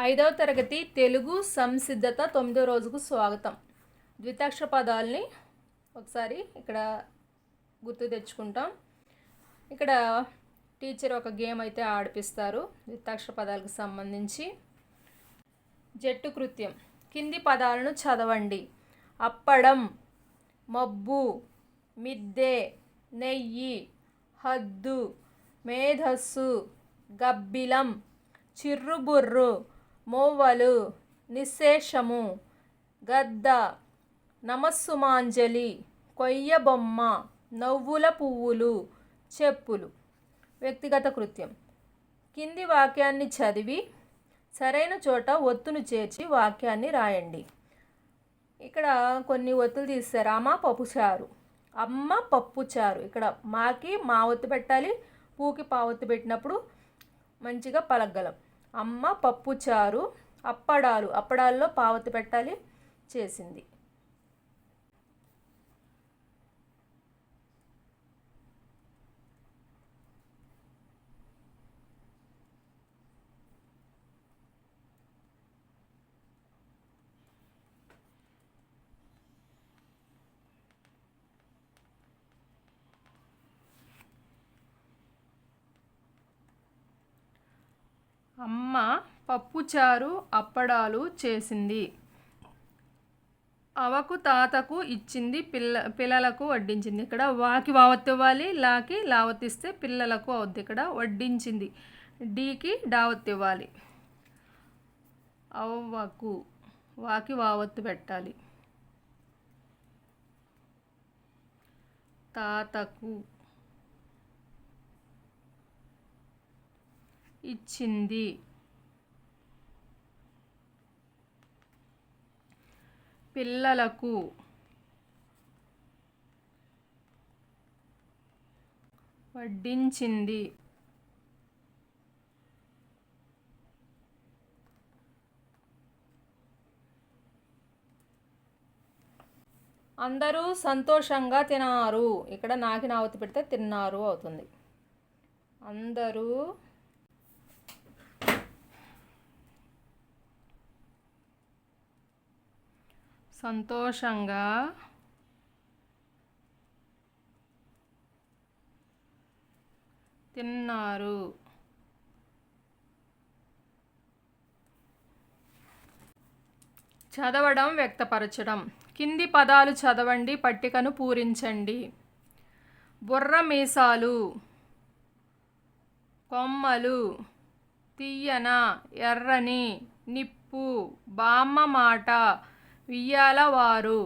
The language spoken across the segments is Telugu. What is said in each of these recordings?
ఐదవ తరగతి తెలుగు సంసిద్ధత 9వ రోజుకు స్వాగతం. ద్వితాక్షర పదాలని ఒకసారి ఇక్కడ గుర్తు తెచ్చుకుంటాం. ఇక్కడ టీచర్ ఒక గేమ్ అయితే ఆడిపిస్తారు ద్వితాక్షర పదాలకు సంబంధించి. జట్టు కృత్యం. కింది పదాలను చదవండి. అప్పడం, మబ్బు, మిద్దె, నెయ్యి, హద్దు, మేధస్సు, గబ్బిలం, చిర్రుబుర్రు, మోవ్వలు, నిశ్శేషము, గద్ద, నమస్సుమాంజలి, కొయ్యబొమ్మ, నవ్వుల పువ్వులు, చెప్పులు. వ్యక్తిగత కృత్యం. కింది వాక్యాన్ని చదివి సరైన చోట ఒత్తును చేర్చి వాక్యాన్ని రాయండి. ఇక్కడ కొన్ని ఒత్తులు తీస్తారు. అమ్మ పప్పుచారు, అమ్మ పప్పుచారు. ఇక్కడ మాకి మా ఒత్తు పెట్టాలి, పూకి పా ఒత్తు పెట్టినప్పుడు మంచిగా పలకగలం. అమ్మ పప్పుచారు. అప్పడాలు, అప్పడాల్లో పావతి పెట్టాలి, చేసింది. అమ్మ పప్పుచారు అప్పడాలు చేసింది. అవకు తాతకు ఇచ్చింది, పిల్లలకు వడ్డించింది. ఇక్కడ వాకి వావత్తు ఇవ్వాలి, లాకి లావత్తిస్తే పిల్లలకు అవుద్ది. ఇక్కడ వడ్డించింది. డీకి డావత్తు ఇవ్వాలి. అవ్వకు వాకి వావత్తు పెట్టాలి. తాతకు ఇచ్చింది. పిల్లలకు వడ్డించింది. అందరూ సంతోషంగా తిన్నారు. ఇక్కడ నాకి నావత్తు పెడితే తిన్నారు అవుతుంది. అందరూ సంతోషంగా తిన్నారు. చదవడం, వ్యక్తపరచడం. కింది పదాలు చదవండి, పట్టికను పూరించండి. బుర్ర మీసాలు, కొమ్మలు, తీయన, ఎర్రని, నిప్పు, బామ్మ మాట, వియ్యాలవారు,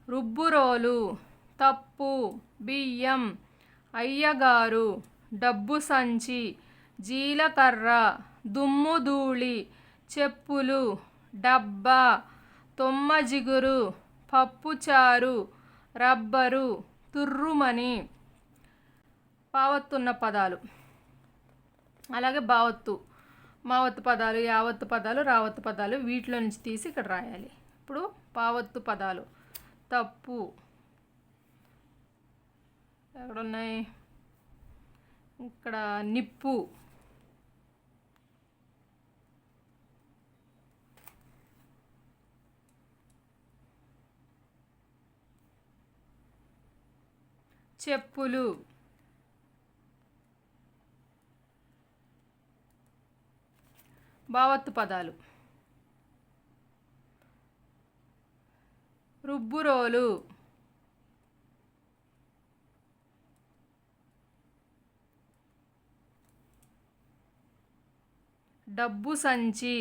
రుబ్బురోలు, తప్పు, బియ్యం, అయ్యగారు, డబ్బు సంచి, జీలకర్ర, దుమ్ము ధూళి, చెప్పులు, డబ్బా, తొమ్మ జిగురు, పప్పుచారు, రబ్బరు, తుర్రుమని. పావత్తున్న పదాలు, అలాగే బావత్తు, మావత్తు పదాలు, యావత్తు పదాలు, రావత్తు పదాలు వీటిలో నుంచి తీసి ఇక్కడ రాయాలి. ఇప్పుడు పావత్తు పదాలు. తప్పు ఎక్కడున్నాయి? ఇక్కడ నిప్పు, చెప్పులు, భావత్తు పదాలు. రుబ్బురోలు, డబ్బు సంచి,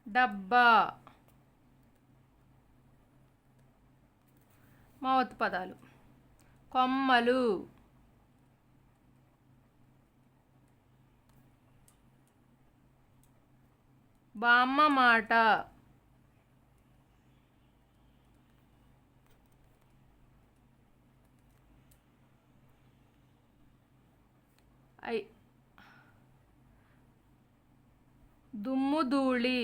డబ్బా. మావత్తు పదాలు. కొమ్మలు, బామ్మ మాట, దుమ్ము ధూళి,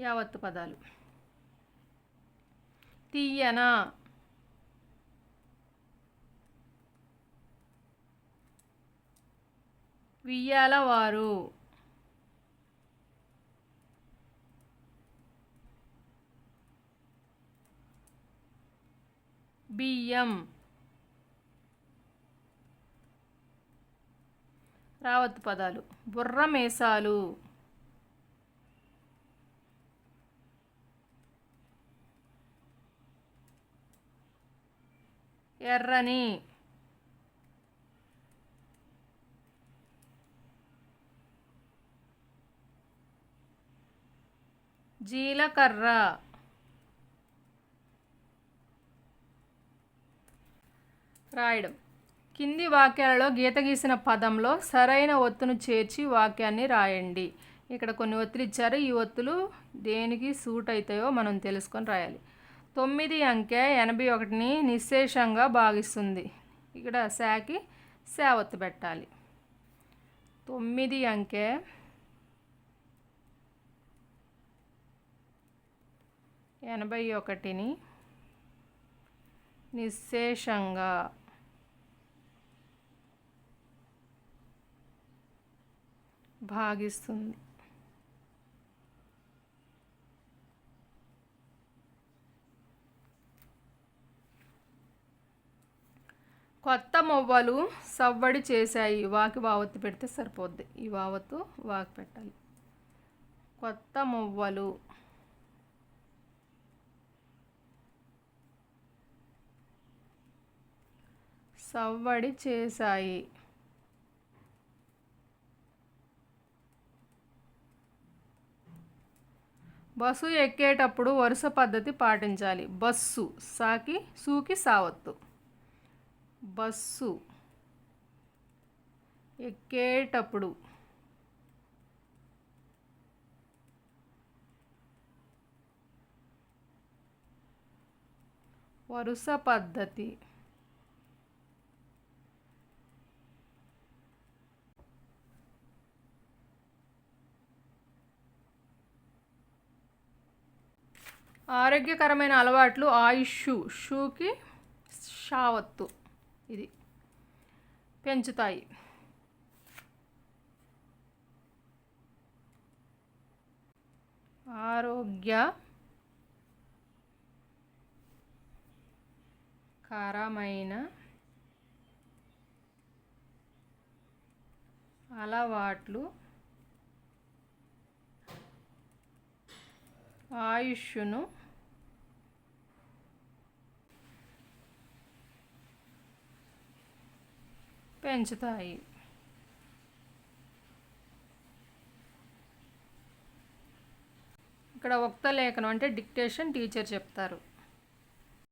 యావత్తు పదాలు. తీయన, వియ్యాలవారు, బియ్యం. రావత్తు పదాలు. బుర్ర మేసాలు, ఎర్రని, జీలకర్ర. రాయడం. కింది వాక్యాలలో గీత గీసిన పదంలో సరైన ఒత్తును చేర్చి వాక్యాన్ని రాయండి. ఇక్కడ కొన్ని ఒత్తులు ఇచ్చారు. ఈ ఒత్తులు దేనికి సూట్ అవుతాయో మనం తెలుసుకొని రాయాలి. 9 అంకె 81ని నిశ్శేషంగా భాగిస్తుంది. ఇక్కడ శాకి శా ఒత్తు పెట్టాలి. 9 అంకె 81ని నిశ్శేషంగా భాగిస్తుంది. కొత్త మొవ్వలు సవ్వడి చేశాయి. వాకి వావత్తు పెడితే సరిపోద్ది. ఈ వావత్తు వాకి పెట్టాలి. కొత్త మొవ్వలు సవ్వడి చేశాయి. బస్సు ఎక్కేటప్పుడు వరుస పద్ధతి పాటించాలి. బస్సు సాకి సూకి సావత్తు. బస్సు ఎక్కేటప్పుడు వరుస పద్ధతి. ఆరోగ్యకరమైన అలవాట్లు ఆయుష్ షూకి షావత్తు ఇది పెంచుతాయి. ఆరోగ్యకరమైన అలవాట్లు ఆయుష్ను పెంచుతాయి. ఇక్కడ వక్త లేఖనం అంటే డిక్టేషన్ టీచర్ చెప్తారు.